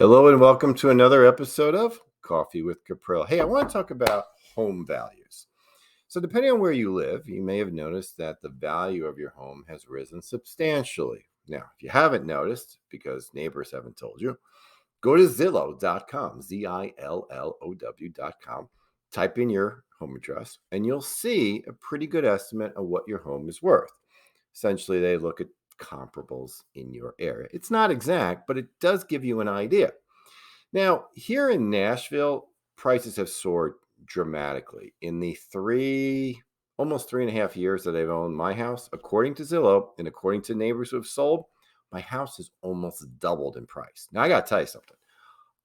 Hello and welcome to another episode of Coffee with Caprell. Hey, I want to talk about home values. So, depending on where you live, you may have noticed that the value of your home has risen substantially. Now, if you haven't noticed, because neighbors haven't told you, go to Zillow.com, Zillow.com, type in your home address, and you'll see a pretty good estimate of what your home is worth. Essentially, they look at comparables in your area. It's not exact, but it does give you an idea. Now, here in Nashville, prices have soared dramatically. In the almost 3.5 years that I've owned my house, according to Zillow and according to neighbors who have sold, my house has almost doubled in price. Now, I got to tell you something.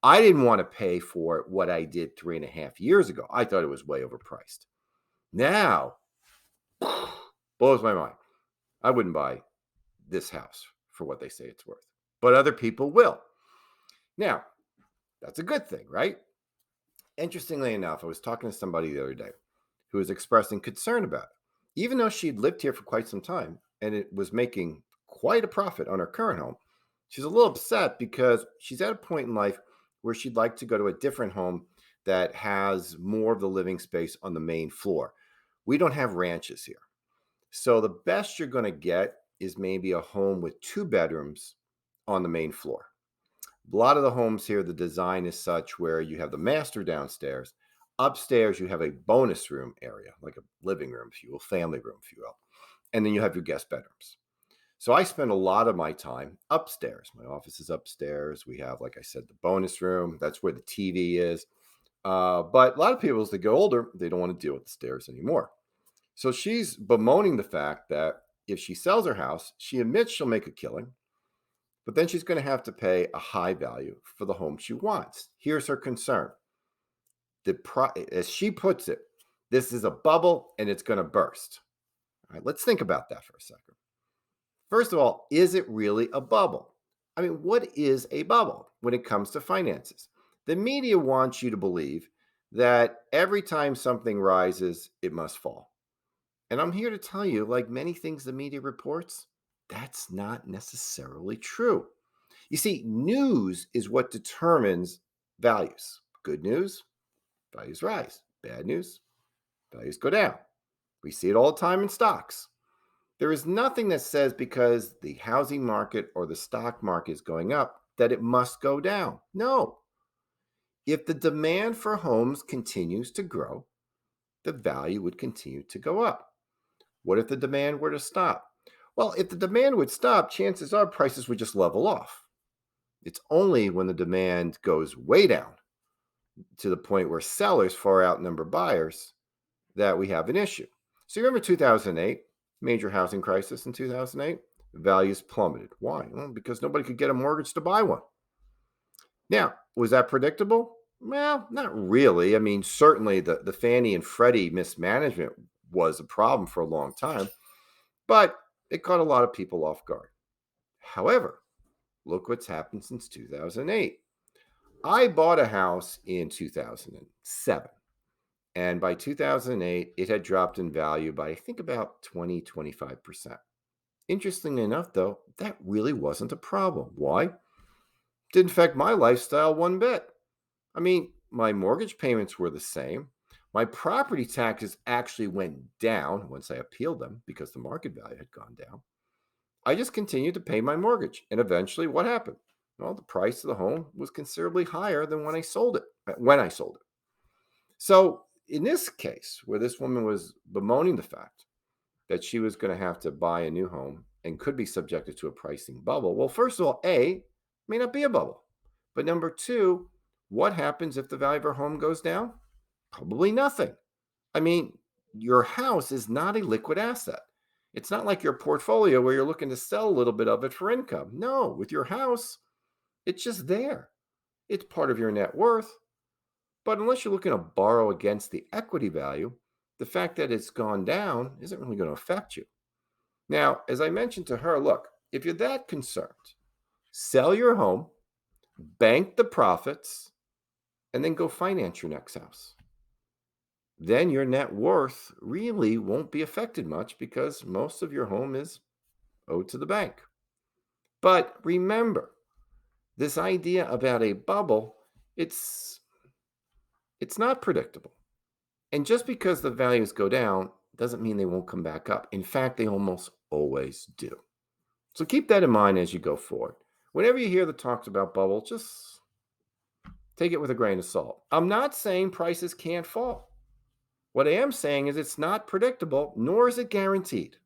I didn't want to pay for what I did 3.5 years ago. I thought it was way overpriced. Now, blows my mind. I wouldn't buy this house for what they say it's worth, but other people will. Now, that's a good thing, right? Interestingly enough, I was talking to somebody the other day who was expressing concern about it. Even though she'd lived here for quite some time and it was making quite a profit on her current home, she's a little upset because she's at a point in life where she'd like to go to a different home that has more of the living space on the main floor. We don't have ranches here. So the best you're going to get is maybe a home with 2 bedrooms on the main floor. A lot of the homes here, the design is such where you have the master downstairs. Upstairs, you have a bonus room area, like a living room, if you will, family room, if you will. And then you have your guest bedrooms. So I spend a lot of my time upstairs. My office is upstairs. We have, like I said, the bonus room. That's where the TV is. But a lot of people, as they get older, they don't want to deal with the stairs anymore. So she's bemoaning the fact that if she sells her house, she admits she'll make a killing. But then she's going to have to pay a high value for the home she wants. Here's her concern. As she puts it, this is a bubble and it's going to burst. All right, let's think about that for a second. First of all, is it really a bubble? I mean, what is a bubble when it comes to finances? The media wants you to believe that every time something rises, it must fall. And I'm here to tell you, like many things the media reports, that's not necessarily true. You see, news is what determines values. Good news, values rise. Bad news, values go down. We see it all the time in stocks. There is nothing that says because the housing market or the stock market is going up that it must go down. No. If the demand for homes continues to grow, the value would continue to go up. What if the demand were to stop? Well, if the demand would stop, chances are prices would just level off. It's only when the demand goes way down to the point where sellers far outnumber buyers that we have an issue. So you remember 2008, major housing crisis in 2008? Values plummeted. Why? Well, because nobody could get a mortgage to buy one. Now, was that predictable? Well, not really. I mean, certainly the Fannie and Freddie mismanagement was a problem for a long time, but it caught a lot of people off guard. However, look what's happened since 2008. I bought a house in 2007. And by 2008, it had dropped in value by, I think, about 25%. Interestingly enough, though, that really wasn't a problem. Why? Didn't affect my lifestyle one bit. I mean, my mortgage payments were the same. My property taxes actually went down once I appealed them because the market value had gone down. I just continued to pay my mortgage. And eventually, what happened? Well, the price of the home was considerably higher than when I sold it. So, in this case, where this woman was bemoaning the fact that she was going to have to buy a new home and could be subjected to a pricing bubble, well, first of all, A, may not be a bubble. But number two, what happens if the value of her home goes down? Probably nothing. I mean, your house is not a liquid asset. It's not like your portfolio where you're looking to sell a little bit of it for income. No, with your house, it's just there. It's part of your net worth. But unless you're looking to borrow against the equity value, the fact that it's gone down isn't really going to affect you. Now, as I mentioned to her, look, if you're that concerned, sell your home, bank the profits, and then go finance your next house. Then your net worth really won't be affected much because most of your home is owed to the bank. But remember, This idea about a bubble, it's it's not predictable. And just because the values go down doesn't mean they won't come back up. In fact, they almost always do. So keep that in mind as you go forward. Whenever you hear the talks about bubble, just take it with a grain of salt. I'm not saying prices can't fall. What I am saying is it's not predictable, nor is it guaranteed.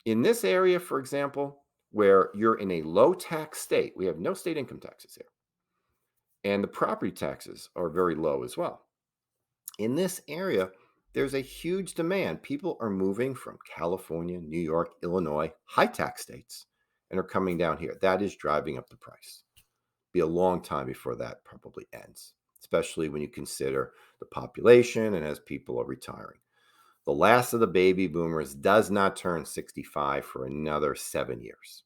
In this area, for example, where you're in a low tax state, we have no state income taxes here, and the property taxes are very low as well. In this area, there's a huge demand. People are moving from California, New York, Illinois, high tax states, and are coming down here. That is driving up the price. Be a long time before that probably ends, especially when you consider the population and as people are retiring. The last of the baby boomers does not turn 65 for another 7 years.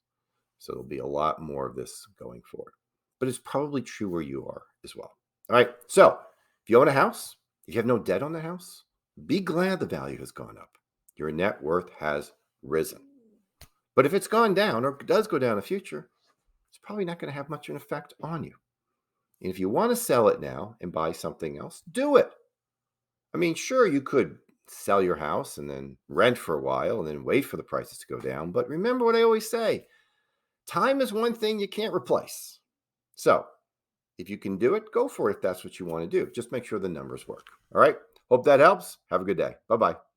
So there'll be a lot more of this going forward. But it's probably true where you are as well. All right. So if you own a house, if you have no debt on the house, be glad the value has gone up. Your net worth has risen. But if it's gone down or does go down in the future, it's probably not going to have much of an effect on you. And if you want to sell it now and buy something else, do it. I mean, sure, you could sell your house and then rent for a while and then wait for the prices to go down. But remember what I always say, time is one thing you can't replace. So if you can do it, go for it if that's what you want to do. Just make sure the numbers work. All right. Hope that helps. Have a good day. Bye bye.